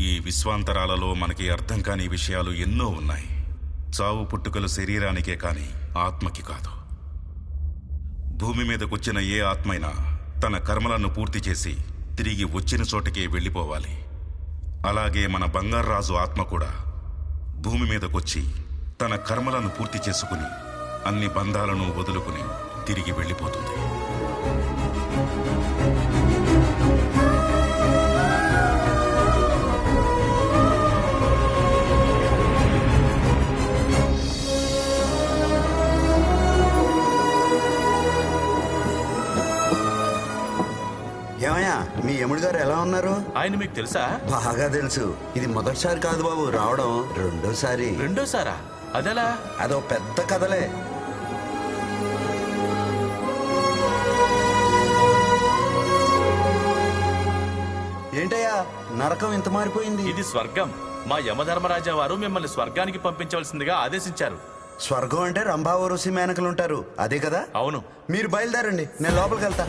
ఈ విశ్వాంతరాలలో మనకి అర్థం కాని విషయాలు ఎన్నో ఉన్నాయి. చావు పుట్టుకలు శరీరానికే కాని ఆత్మకి కాదు. భూమి మీదకొచ్చిన ఏ ఆత్మైనా తన కర్మలను పూర్తి చేసి తిరిగి వచ్చిన చోటకే వెళ్ళిపోవాలి. అలాగే మన బంగారాజు ఆత్మ కూడా భూమి మీదకొచ్చి తన కర్మలను పూర్తి చేసుకుని అన్ని బంధాలను వదులుకుని తిరిగి వెళ్ళిపోతుంది. ఏమయ్యా, మీ యముడు గారు ఎలా ఉన్నారు? ఆయన మీకు తెలుసా? బాగా తెలుసు. ఇది మొదటిసారి కాదు బాబు రావడం, రెండోసారి. రెండోసారా? అదెలా? అదో పెద్ద కథలే. ఏంటయ్యా, నరకం ఇంత మారిపోయింది? ఇది స్వర్గం. మా యమధర్మరాజా వారు మిమ్మల్ని స్వర్గానికి పంపించవలసిందిగా ఆదేశించారు. స్వర్గం అంటే రంభావరుసి మేనకలుంటారు, అదే కదా? అవును. మీరు బయలుదేరండి, నేను లోపలికి వెళ్తా.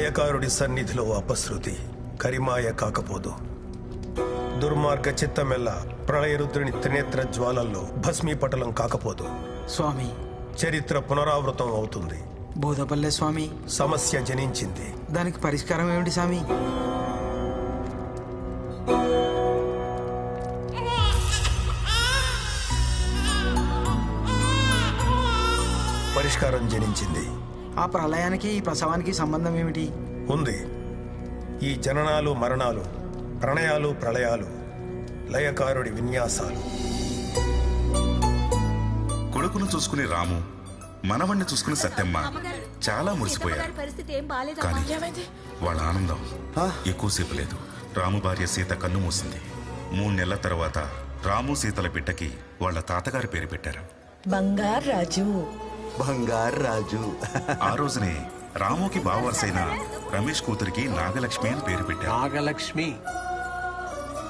లయకారుడి సన్నిధిలో అపశృతి కరిమాయ కాకపోదు. దుర్మార్గ చిత్తమెల్ల ప్రళయరుద్రుని త్రినేత్ర జ్వాలల్లో భస్మీపటలం కాకపోదు. స్వామి చరిత్ర పునరావృతం అవుతుంది. బోధపల్లె స్వామి, సమస్య జనించింది. దానికి పరిష్కారం ఏమిటి స్వామి? పరిష్కారం జనించింది. ఆ ప్రళయానికి ఈ ప్రసవానికి సంబంధం ఏమిటి? ఉంది. ఈ జననాలు మరణాలు, ప్రణయాలు ప్రళయాలు లయకారుడి విన్యాసాలు. కొడుకును చూసుకుని రాము, మనవణ్ణి చూసుకుని సత్యమ్మ చాలా మురిసిపోయారు. కానీ వాళ్ళ ఆనందం ఎక్కువసేపు లేదు. రాము భార్య సీత కన్ను మూసింది. 3 నెలల తర్వాత రాము సీతల బిడ్డకి వాళ్ళ తాతగారి పేరు పెట్టారు. బంగారు రాజు. బంగారు రాజు. ఆ రోజునే రాముకి బావవరసైన రమేష్ కూతురికి నాగలక్ష్మి అని పేరు పెట్టారు. నాగలక్ష్మి.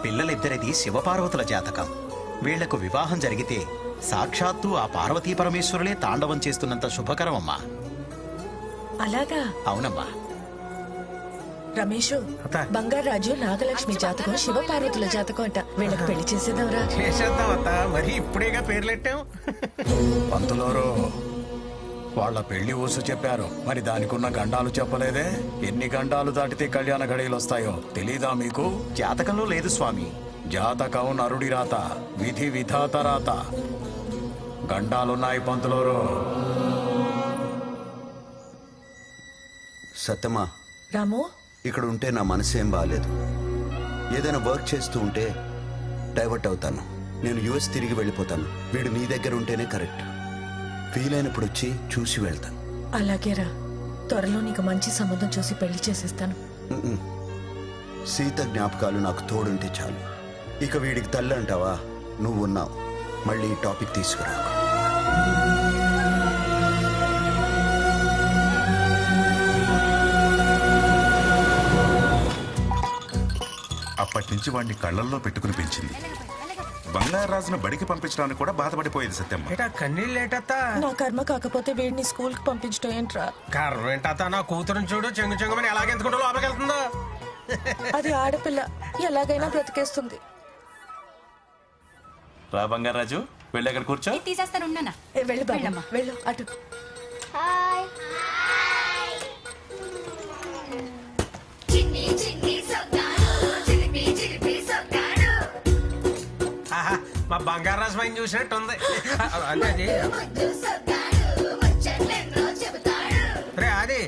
పిల్లలిద్దరిది శివపార్వతుల జాతకం. వీళ్లకు వివాహం జరిగితే సాక్షాత్తు ఆ పార్వతీ పరమేశ్వరులే తాండవం చేస్తున్నంత శుభకరం అమ్మా. అలాగా? అవునమ్మా. రమేషు, బంగారు రాజు నాగలక్ష్మి జాతకం శివపార్వతుల జాతకం అంట. వీళ్ళకి పెళ్లి చేసేద్దాంరా. చేసేద్దామత్త, మరి ఇప్పుడేగా పేర్లెట్టాం. పంతులోరు వాళ్ళ పెళ్లి ఊసు చెప్పారు, మరి దానికున్న గండాలు చెప్పలేదే? ఎన్ని గండాలు దాటితే కళ్యాణ ఘడియలు వస్తాయో తెలీదా మీకు? జాతకంలో లేదు స్వామి. జాతకం నరుడి రాత, విధి విధాత రాత. గండాలున్నాయి పంతులోరు. సత్యమా, రాము, ఇక్కడ ఉంటే నా మనసు ఏం బాగాలేదు. ఏదైనా వర్క్ చేస్తూ ఉంటే డైవర్ట్ అవుతాను. నేను యుఎస్ తిరిగి వెళ్ళిపోతాను. వీడు నీ దగ్గర ఉంటేనే కరెక్ట్. వీలైనప్పుడు వచ్చి చూసి వెళ్తాను. అలాగేరా. త్వరలో నీకు మంచి సంబంధం చూసి పెళ్లి చేసేస్తాను. సీత జ్ఞాపకాలు నాకు తోడుంటే చాలు. ఇక వీడికి తల్లి అంటావా? నువ్వు ఉన్నావు. మళ్ళీ ఈ టాపిక్ తీసుకురా. అప్పటి నుంచి వాడిని కళ్ళల్లో పెట్టుకుని పెంచింది. బంగారాజును బడికి పంపించడానికి కూడా బాధపడిపోయేది సత్యమ్మ. కన్నీళ్ళేటత్తా? నా కర్మ కాకపోతే వీడిని స్కూల్ కి పంపించడం ఏంట్రా? కర్మ ఏంటత్తా? నా కూతురుని చూడు, చెంగు చెంగుమని ఎలాగెందుకుంటూ లోపలికి వెళ్తుందో. అది ఆడపిల్ల, ఎలాగైనా బ్రతికేస్తుంది. రా బంగారాజు, వెళ్ళి అక్కడ కూర్చో. తీసేస్తాను, ఉన్నానా? వెళ్ళు బాబు, వెళ్ళు అటు. హాయ్. ఆహా, మా బంగారాజు పైన చూసినట్టు ఉంది. అంటే అది రే, అది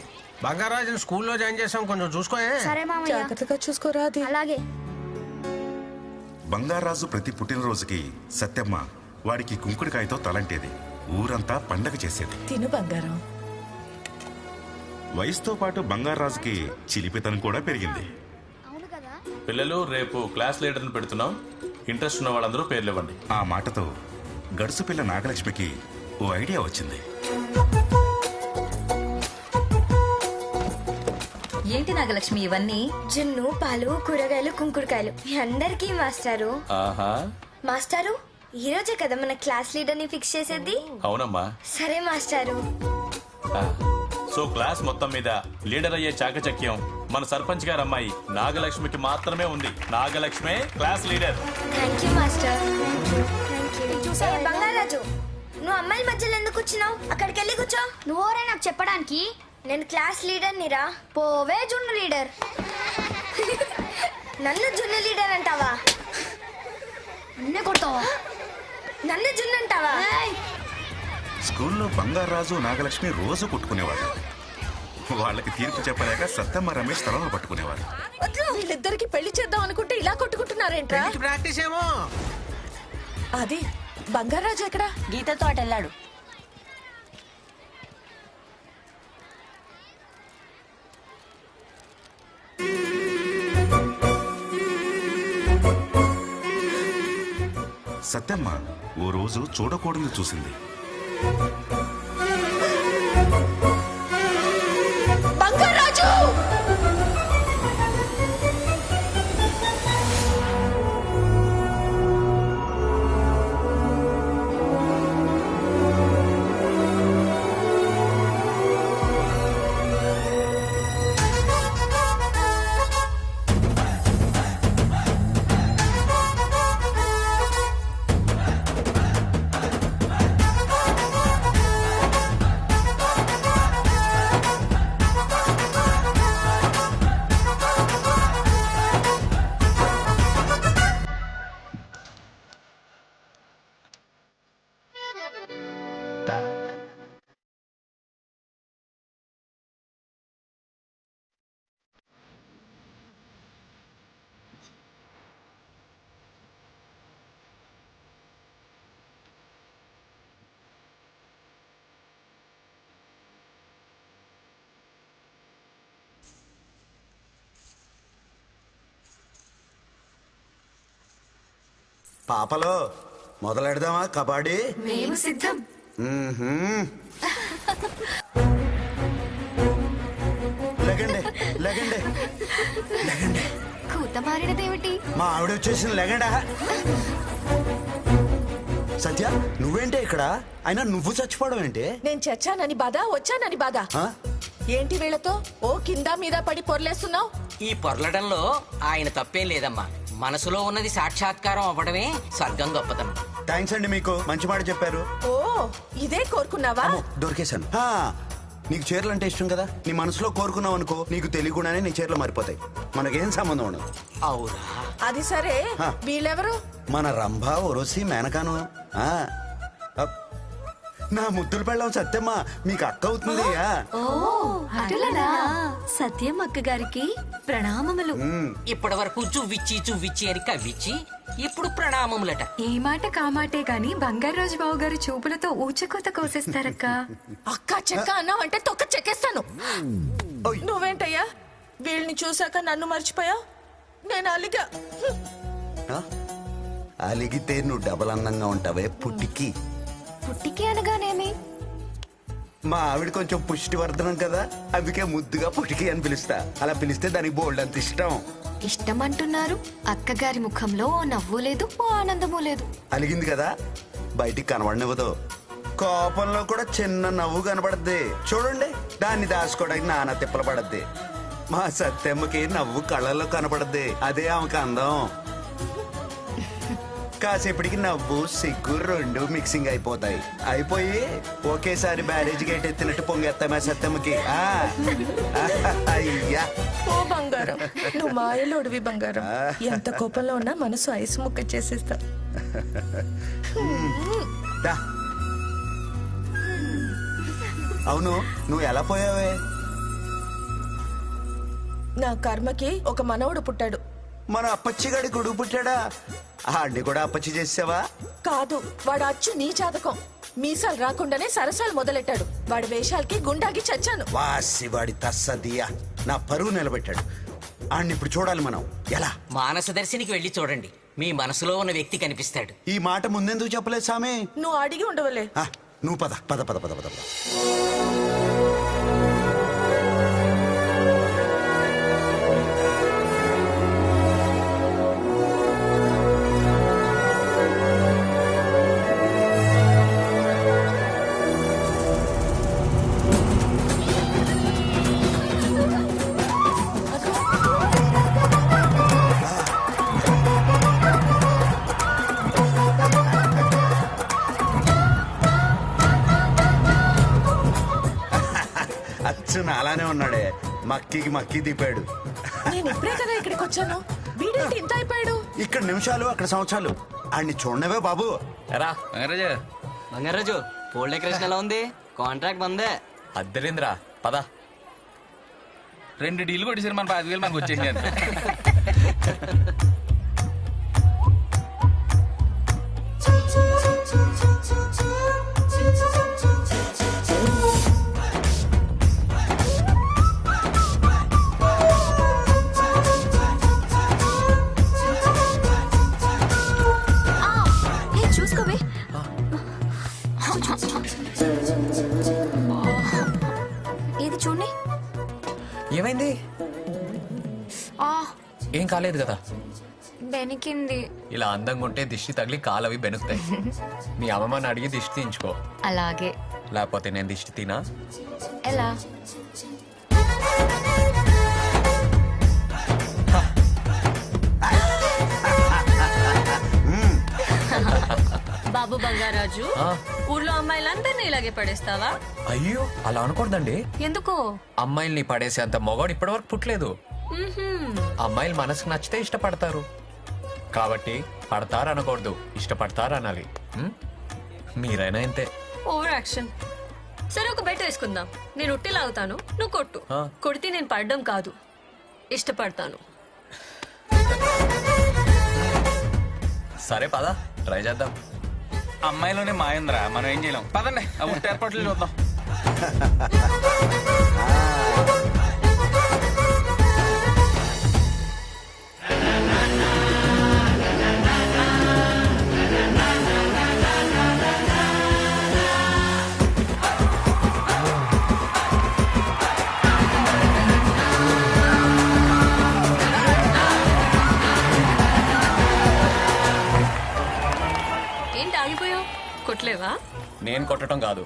బంగారాజుని స్కూల్లో జాయిన్ చేసాం, కొంచెం చూసుకోయే. సరే మామయ్య. జాగ్రత్తగా చూసుకోరా. అది అలాగే. బంగారాజు ప్రతి పుట్టినరోజుకి సత్యమ్మ వాడికి కుంకుడికాయతో తలంటేది. ఊరంతా పండగ చేసేది. తిను బంగారం. వయసుతో పాటు బంగారాజుకి చిలిపితనం కూడా పెరిగింది. అవును కదా. పిల్లలు, రేపు క్లాస్ లీడర్ని పెడుతున్నాం. ఇంట్రెస్ట్ ఉన్న వాళ్ళందరూ పేర్లు ఇవ్వండి. ఆ మాటతో గడుసు పిల్ల నాగలక్ష్మికి ఓ ఐడియా వచ్చింది. ఏంటి నాగలక్ష్మి ఇవన్నీ? జున్ను, పాలు, కూరగాయలు, కుంకుడుకాయలు. మీ అందరికీ మాస్టారు. ఆహా, మాస్టారు, ఈ రోజే కదా మన క్లాస్ లీడర్ ని ఫిక్స్ చేసేది. అవునమ్మా. సరే మాస్టారు. సో క్లాస్ మొత్తం మీద లీడర్ అయ్యే చాకచక్యం మన సర్పంచ్ గారు అమ్మాయి నాగలక్ష్మికి మాత్రమే ఉంది. నాగలక్ష్మే class leader. Thank you master. ఏ బంగారాజు, నువ్వు అమ్మాయిల మధ్యలో ఎందుకు కూర్చున్నావు? అక్కడికి వెళ్ళి కూర్చో. నువ్వోరే నాకు చెప్పడానికి? నేను క్లాస్ లీడర్ నిరా. పోవే జున్ను లీడర్. నన్ను జున్ను లీడర్ అంటావా? అన్నే కొడతావా? నన్ను జున్ను అంటావా? స్కూల్లో బంగారాజు నాగలక్ష్మి రోజు కొట్టుకునేవాడు. వాళ్ళకి తీర్పు చెప్పలేక సత్యమ్మ రమేష్ తలలో పట్టుకునేవారు. వీళ్ళిద్దరికి పెళ్లి చేద్దాం అనుకుంటే ఇలా కొట్టుకుంటున్నారేంట్రా? ప్రాక్టీస్ ఏమో. అది బంగారాజు ఎక్కడా? గీతతో అటు వెళ్ళాడు. సత్యమ్మ ఓ రోజు చూడకూడదు చూసింది. బంగారాజు! పాపలో మొదలెడదామా కబడ్డీ? మేము సిద్ధం. లెగండి లెగండి లెగండి. కూత మారినదేమిటి? మా ఆవిడ వచ్చేసింది, లెగండా. సత్య నువ్వేంటే ఇక్కడ? అయినా నువ్వు చచ్చిపోవడం ఏంటి? నేను చచ్చానని బాధ, వచ్చానని బాధ. ఆ? ఏంటి వీళ్ళతో ఓ కింద మీద పడి పొర్లేస్తున్నావు? ఈ పొర్లడంలో ఆయన తప్పేం లేదమ్మా. మనసులో ఉన్నది సాక్షాత్కారం అవ్వడమే స్వర్గం గొప్పతనం. థ్యాంక్స్ అండి, మీకు మంచి మాట చెప్పారు. ఓ ఇదే కోరుకున్నావా? అమ్మో, దొరికేశాను. నీకు చీరలు అంటే ఇష్టం కదా, నీ మనసులో కోరుకున్నావు అనుకో, నీకు తెలియకుండానే నీ చీరలు మారిపోతాయి. మనకేం సంబంధం ఉండదు. అవురా? అది సరే, ఆ. వీళ్ళెవరు? మన రంభ ఒరసి మేనకాను. ఆ, అప్. నా ముద్దులు పెళ్ళం సత్యమ్మ, మీకు అక్క అవుతుంది. ఆ. అటులనా? సత్యం అక్క గారికి ప్రణామములు. ఇప్పటి వరకు చువ్విచ్చి అని కవ్విచ్చి ఇప్పుడు ప్రణామములట. ఏ మాట కామాటే గాని బంగారాజు బాబు గారు చూపులతో ఊచకోత కోసేస్తారక్క. అక్క చెక్క అన్నావు అంటే తొక్క చెక్కేస్తాను. ఓయ్. నువ్వేంటయ్యా వీళ్ళని చూసాక నన్ను మర్చిపోయావు? నేను అలిగా. ఆ? అలిగితే నువ్వు డబల్ అందంగా ఉంటావే పుట్టికి. పుట్టికి అనగానేమి? మా ఆవిడ కొంచెం పుష్టివర్ధనం కదా, అందుకే ముద్దుగా పుట్టికి అని పిలుస్తా. అలా పిలిస్తే దానికి బోల్డ్ అంత ఇష్టం. ఇష్టం అంటున్నారు, అక్కగారి ముఖంలో ఓ నవ్వు లేదు, ఓ ఆనందము లేదు. అలిగింది కదా, బయటికి కనబడనివ్వదు. కోపంలో కూడా చిన్న నవ్వు కనబడద్ది చూడండి, దాన్ని దాచుకోవడానికి నానా తిప్పలు పడద్ది. మా సత్యమ్మకి నవ్వు కళ్ళల్లో కనబడద్ది, అదే ఆమెకు అందం. కాసేపటికి నవ్వు సిగ్గు రెండు మిక్సింగ్ అయిపోతాయి. అయిపోయి ఒకేసారి బ్యారేజ్ గేట్ ఎత్తినట్టు పొంగెత్తామా సత్యమ్మకి. ఆ. అయ్యా ఓ బంగారం, నువ్వు మాయలోడివి బంగారం. ఎంత కోపంలో ఉన్నా మనసు ఐసు ముక్క చేసేస్తా. దా. అవును, నువ్వు ఎలా పోయావే? నా కర్మకి ఒక మనవడు పుట్టాడు. మన అప్పచ్చిగాడి కొడుకు పుట్టాడా? ఆడిని కూడా అప్పచ్చి చేసావా? కాదు, వాడు అచ్చు నీ జాతకం. మీసాలు రాకుండానే సరసాలు మొదలెట్టాడు. వాడి వేషాలకి గుండాకి చచ్చాను. వాసి వాడి తస్సదియా నా పరువు నిలబెట్టాడు. ఆడిని ఇప్పుడు చూడాలి మనం. ఎలా? మానసదర్శినికి వెళ్ళి చూడండి, మీ మనసులో ఉన్న వ్యక్తి కనిపిస్తాడు. ఈ మాట ముందెందుకు చెప్పలేదు సామి? నువ్వు అడిగి ఉండవలే. నువ్వు పద పద పద పద పద. అచ్చున అలానే ఉన్నాడే, మక్కికి మక్కి తిప్పాడు. నేను ఇప్పుడే కదా ఇక్కడికి వచ్చాను, వీడేంటి ఇంత అయిపోయాడు? ఇక్కడ నిమిషాలు అక్కడ సంవత్సరాలు. ఆడిని చూడనవే బాబు. రా బంగారాజు, పోల్ డెకరేషన్ ఎలా ఉంది? కాంట్రాక్ట్ బందే. అద్దరింద్రా పద. 2 డీలు కొట్టేసారు, మన 5,000 మనకు వచ్చేసాను. చూసుకోవే. ఇది చూడండి. ఏమైంది? ఏం కాలేదు కదా? బెనికింది. ఇలా అందంగా ఉంటే దిష్టి తగిలి కాలవి బెనుకుతాయి. మీ అమ్మమ్మని అడిగి దిష్టి తీయించుకో. అలాగే. లేకపోతే నేను దిష్టి తినా? ఎలా? బాబు బంగారాజు, ఊర్లో అమ్మాయిలందరినీ ఇలాగే పడేస్తావా? అయ్యో, అలా అనకూడదండి. ఎందుకో? అమ్మాయిల్ని పడేసే అంత మొగాడు ఇప్పటివరకు పుట్టలేదు. అమ్మాయిలు మనసుకు నచ్చితే ఇష్టపడతారు, కాబట్టి పడతారు అనకూడదు, ఇష్టపడతారు అనాలి. మీరైనా ఇంతే. Over action. సరే, ఒక బెట్ వేసుకుందాం. నేను ఉట్టి లాగుతాను, నువ్వు కొట్టు. కొడితే నేను పడడం కాదు, ఇష్టపడతాను. సరే పద, ట్రై చేద్దాం. అమ్మాయిలోనే మాయంద్రా, మనం ఏం చేయలేం. పదండి, ఆ ఉట్టి ఏర్పాట్లు చూద్దాం. నేను కొట్టడం కాదు,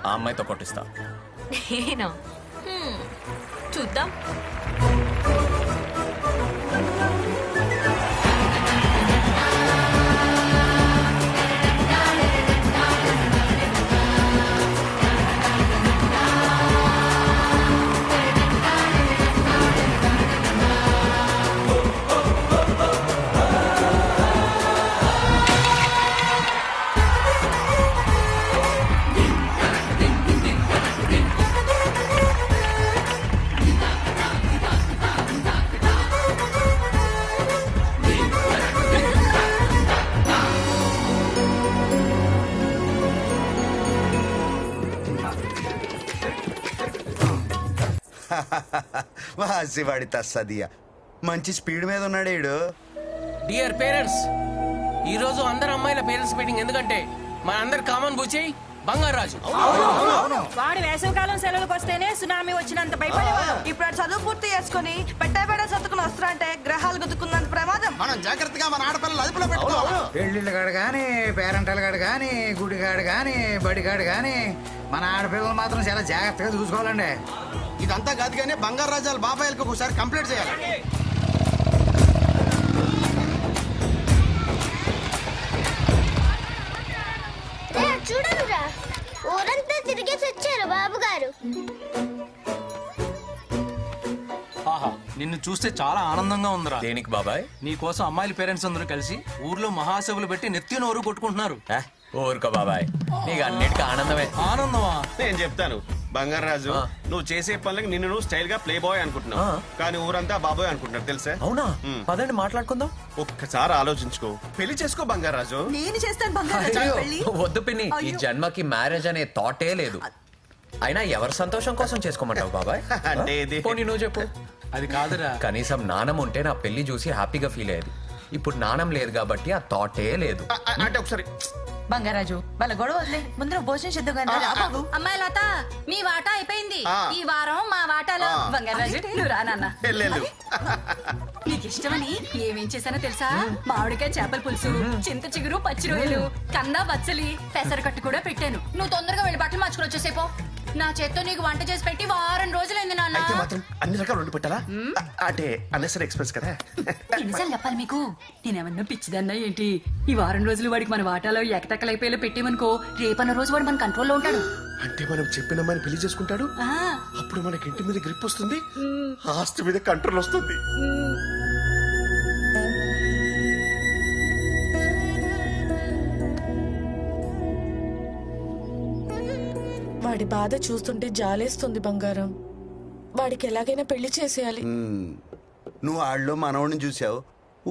ఆ అమ్మాయితో కొట్టిస్తా. నేనా? చూద్దాం. వాసివాడి తస్సదియా మంచి స్పీడ్ మీద ఉన్నాడు ఈడు. డియర్ పేరెంట్స్, ఈ రోజు అందరు అమ్మాయిల పేరెంట్స్ మీటింగ్. ఎందుకంటే మన అందరు కామన్ బుచ్చి బంగారాజు. వాడు వేసవికాలం సెలవులకు వస్తేనే సునామీ వచ్చినంత భయపడేవాడు. ఇప్పుడు చదువు పూర్తి చేసుకుని పెట్టబెడ సర్దుకుని వస్తారంటే గ్రహాలు గుద్దుకున్నంత ప్రమాదం. మనం జాగ్రత్తగా మన ఆడపిల్లలు అదుపులో పెట్టుకోవాలి. పెళ్లిళ్ళ కాడు కానీ, పేరెంటల కాడు కానీ, గుడిగాడు కానీ, బడిగాడు కానీ మన ఆడపిల్లలు మాత్రం చాలా జాగ్రత్తగా చూసుకోవాలండి. ఇదంతా కాదు కానీ బంగారాజాల బాబాయిలకు ఒకసారి కంప్లీట్ చేయాలి. చూడనురా, ఊరంతా తిరిగేసి వచ్చారు బాబు గారు. ఆహా, నిన్ను చూస్తే చాలా ఆనందంగా ఉందిరా. దేనికి బాబాయ్? నీ కోసం అమ్మాయిల పేరెంట్స్ అందరూ కలిసి ఊర్లో మహాసభలు పెట్టి నెత్తి నోరు కొట్టుకుంటున్నారు. ఊరుకో బాబాయ్, నీకు అన్నిటికీ ఆనందమే. ఆనందమా? నేను చెప్తాను బంగారాజు, నువ్వు చేసే పనులకి నిన్ను నువ్వు స్టైల్ గా ప్లే బాయ్ అనుకుంటున్నావు, కానీ ఊరంతా బాబాయ్ అనుకుంటున్నారు తెలుసా? అవునా? పదండి మాట్లాడుకుందాం. ఒక్కసారి ఆలోచించుకో, పెళ్లి చేసుకో బంగారాజు. నేను చేస్తాను బంగారాజు అయ్యో, పెళ్లి. వద్దు పిన్ని, ఈ జన్మకి మ్యారేజ్ అనే థాటే లేదు. అయినా ఎవరి సంతోషం కోసం చేసుకోమంటావు బాబాయ్? అంటే ఇది పోనీ నువ్వు చెప్పు. అది కాదురా. కనీసం నాణం ఉంటే నా పెళ్లి చూసి హ్యాపీగా ఫీల్ అయ్యేది. ఇప్పుడు నాణం లేదు కాబట్టి ఆ థాటే లేదు. అంటే ఒకసారి బంగారాజు వాళ్ళ గొడవ వదిలే, ముందు నువ్వు భోజనం చేద్దాం కానీ. అమ్మాయి లత, మీ వాటా అయిపోయింది. ఆ. ఈ వారం మా వాటాలో. బంగారాజు నువ్వు రా నాన్న. వెళ్ళు. నీకు ఇష్టమని ఏమేం చేశానో తెలుసా? మామిడికాయ చేపల పులుసు, చింత చిగురు, పచ్చి రొయ్యలు, కంద బచ్చలి, పెసరకట్టు కూడా పెట్టాను. నువ్వు తొందరగా వెళ్ళి బట్టలు మార్చుకుని వచ్చేసేపో. నా చేత్తో నీకు వంట చేసి పెట్టి వారం రోజులైంది నాన్న. అయితే మాత్రం అన్ని రకాలు వండి పెట్టాలా? అంటే అన్నెసరీ ఎక్స్ప్రెస్ కదా. ఎన్నిసార్లు చెప్పాలి మీకు? నేనేమన్నా పిచ్చిదన్నా ఏంటి? ఈ వారం రోజులు వాడికి మన వాటాలో ఎకటెక్కలైపోయేలా పెట్టేమనుకో, రేపన్న రోజు వాడు మన కంట్రోల్లో ఉంటాడు. అంటే మనం చెప్పిన అమ్మాయిని పెళ్లి చేసుకుంటాడు, అప్పుడు మనకి ఇంటి మీద గ్రిప్ వస్తుంది, ఆస్తి మీద కంట్రోల్ వస్తుంది. వాడి బాధ చూస్తుంటే జాలేస్తుంది బంగారం. వాడికి ఎలాగైనా పెళ్లి చేసేయాలి. నువ్వు ఆడిలో మనవడిని చూసావు,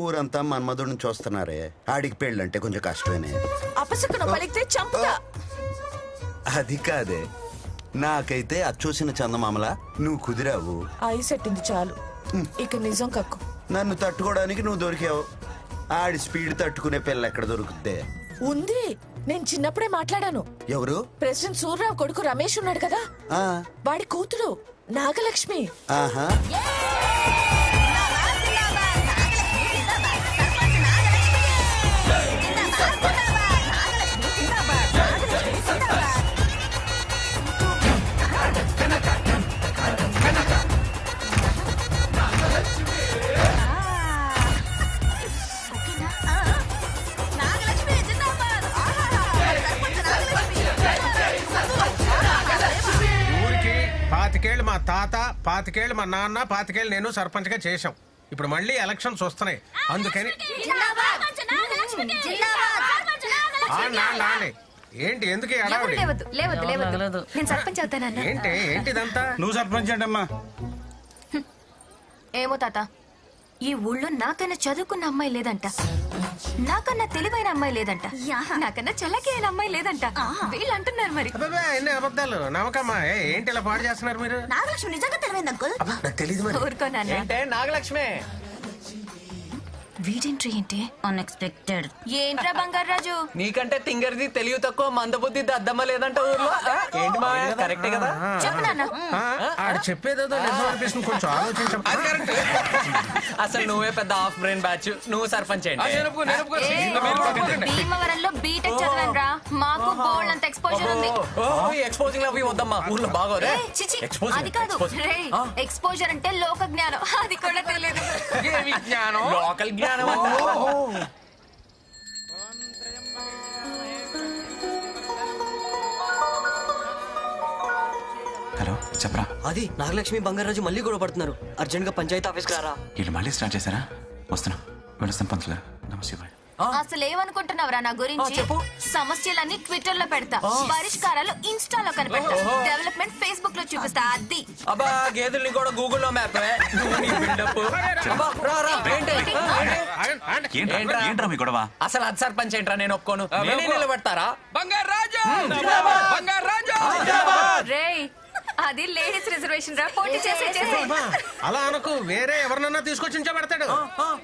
ఊరంతా మన్మధుడిని చూస్తున్నారే. ఆడికి పెళ్ళంటే కొంచెం కష్టమేనే. అపశకున పలికితే చంపుతా. అది కాదే, నాకైతే అది చూసిన చందమామలా నువ్వు కుదిరావు. ఐస్ ఎట్టింది చాలు, ఇక నిజం కక్కు. నన్ను తట్టుకోవడానికి నువ్వు దొరికావు. ఆడి స్పీడ్ తట్టుకునే పిల్ల ఎక్కడ దొరుకుద్దే? ఉంది, నేను చిన్నప్పుడే మాట్లాడాను. ఎవరు? ప్రెసిడెంట్ సూర్యరావు కొడుకు రమేష్ ఉన్నాడు కదా, ఆ, వాడి కూతురు నాగలక్ష్మి. ఆహా. ఊరికి 25 మా తాత, 25 మా నాన్న, 25 నేను సర్పంచ్ గా చేశాం. ఇప్పుడు మళ్ళీ ఎలక్షన్స్ వస్తున్నాయి, అందుకని నాండి. ఏంటి ఎందుకు ఈ హడావుడి? నేను సర్పంచ్ అవుతానన్నా. ఏంటిదంతా? నువ్వు సర్పంచ్ అంటమ్మా. ఏమో తాత, ఈ ఊళ్ళో నాకన్నా చదువుకున్న అమ్మాయి లేదంట, నాకన్నా తెలివైన అమ్మాయి లేదంట, నాకన్నా చల్లకి అయిన అమ్మాయి లేదంట. వీళ్ళు అంటున్నారు మరి. అబ్బబ్బే, ఎన్ని అబద్ధాలు నమ్మకమ్మా. ఏంటి ఇలా పాడు చేస్తున్నారు మీరు? నాగలక్ష్మి నిజంగా తెలివైంది అంకుల్. తెలీదు మరి. ఊరుకోనాన్న. ఏంటే నాగలక్ష్మి? వీడెంట్రీ ఏంటి అన్ఎక్స్పెక్టెడ్. ఏంట్రా బంగారాజు? నీకంటే తింగర్ది తెలివి తక్కువ మందబుద్ధి దద్దమ్మ లేదంట ఊర్లో. ఏంటి మా కరెక్టే కదా చెప్పు నాన్న. ఆడు చెప్పేదేదో నిజం అనిపిస్తుంది, కొంచెం ఆలోచించ. అసలు నువ్వే పెద్ద హాఫ్ బ్రెయిన్ బ్యాచ్, నువ్వు సర్పంచ్ భీమవరంలో బీటెక్ చదివాను రా, మాకు బోల్డ్ అంత ఎక్స్పోజర్ ఉంది. ఎక్స్పోజింగ్ అవి వద్దమ్మా, ఊర్లో బాగోరే ఏయ్, చిచి, అది కాదు రేయ్, ఎక్స్పోజర్ అంటే లోక జ్ఞానం, అది కూడా తెలియదు. లోకల్ జ్ఞానం. హలో చెప్పరా. అది నాగలక్ష్మి బంగారాజు మళ్ళీ గొడవ పడుతున్నారు, అర్జెంట్ గా పంచాయతీ ఆఫీస్కి రారా. వీళ్ళు మళ్ళీ స్టార్ట్ చేశారా? వస్తున్నా, వెళ్ళొస్తాను పంతులు గారు. నమస్తే బాయ్. అసలు ఏమనుకుంటున్నావురా నా గురించి? సమస్యలన్నీ ట్విట్టర్ లో పెడతా, పరిష్కారాలు ఇన్స్టాలో కనిపెడతా, డెవలప్మెంట్ ఫేస్బుక్ లో చూపిస్తా. అది అబ్బా గేదెల్ని కూడా గూగుల్లో మ్యాప్. ఏంట్రా మీ గొడవ? అసలు అది సర్పంచ్ ఏంట్రా, నేను ఒప్పుకోను. నేనే నిలబెడతారా? రేయ్, అది లేడీస్ రిజర్వేషన్ రా, పోటీ చేసే. అలా అనుకు, వేరే ఎవరినన్నా తీసుకొచ్చి ఉంచబెడతాడు.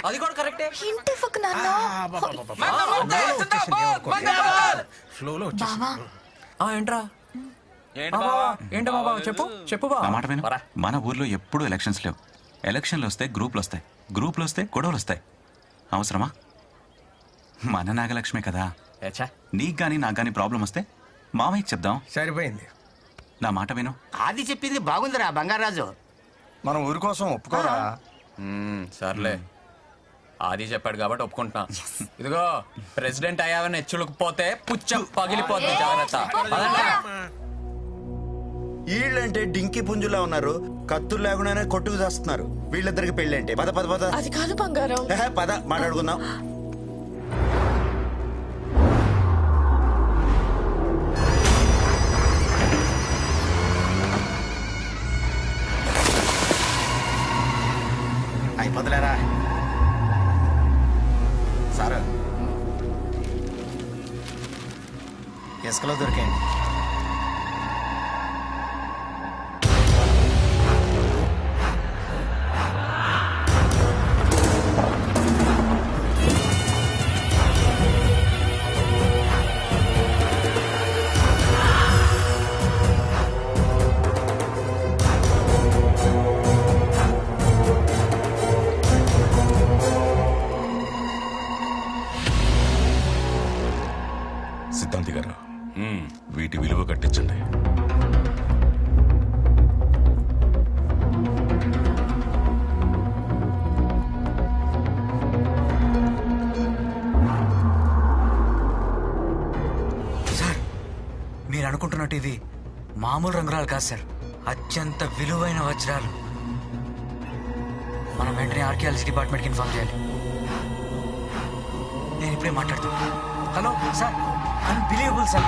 అది కూడా కరెక్టే. ఇంటి ఫక్ నాన్న. ఫ్లోలో బావా, ఏంట్రా ఏంటి బాబా, చెప్పు చెప్పు బా. నా మాట విను. మన ఊర్లో ఎప్పుడూ ఎలక్షన్స్ లేవు. ఎలక్షన్లు వస్తే గ్రూపులు వస్తాయి, గ్రూపులు వస్తే గొడవలు వస్తాయి. అవసరమా? మన నాగలక్ష్మే కదా. నీకు గానీ నాకు గానీ ప్రాబ్లం వస్తే మామయ్యకి చెప్దాం. సరిపోయింది. నా మాట విను. అది చెప్పింది బాగుందిరా బంగారాజు. మన ఊరి కోసం ఒప్పుకోరా. సర్లే, ఆది చెప్పాడు కాబట్టి ఒప్పుకుంటున్నా. ఇదిగో ప్రెసిడెంట్ అయ్యావని హెచ్చులకు పుచ్చం పగిలిపోతుంది, జాగ్రత్త. వీళ్ళంటే డింకి పుంజులా ఉన్నారు, కత్తులు లేకుండానే కొట్టుకు చేస్తున్నారు. వీళ్ళిద్దరికి పెళ్ళంటే పద పద పద. అది కాదు బంగారం. పద మాట్లాడుకుందాం. అయిపోతులేరా సార్, ఇసుకలో దొరికాయండి. సిద్ధాంతి గారు, వీటి విలువ కట్టించండి. సార్, మీరు అనుకుంటున్నట్టు ఇది మామూలు రంగురాలు కాదు సార్, అత్యంత విలువైన వజ్రాలు. మనం వెంటనే ఆర్కియాలజీ డిపార్ట్మెంట్కి ఇన్ఫార్మ్ చేయాలి. నేను ఇప్పుడే మాట్లాడుతాను. Hello sir, unbelievable sir,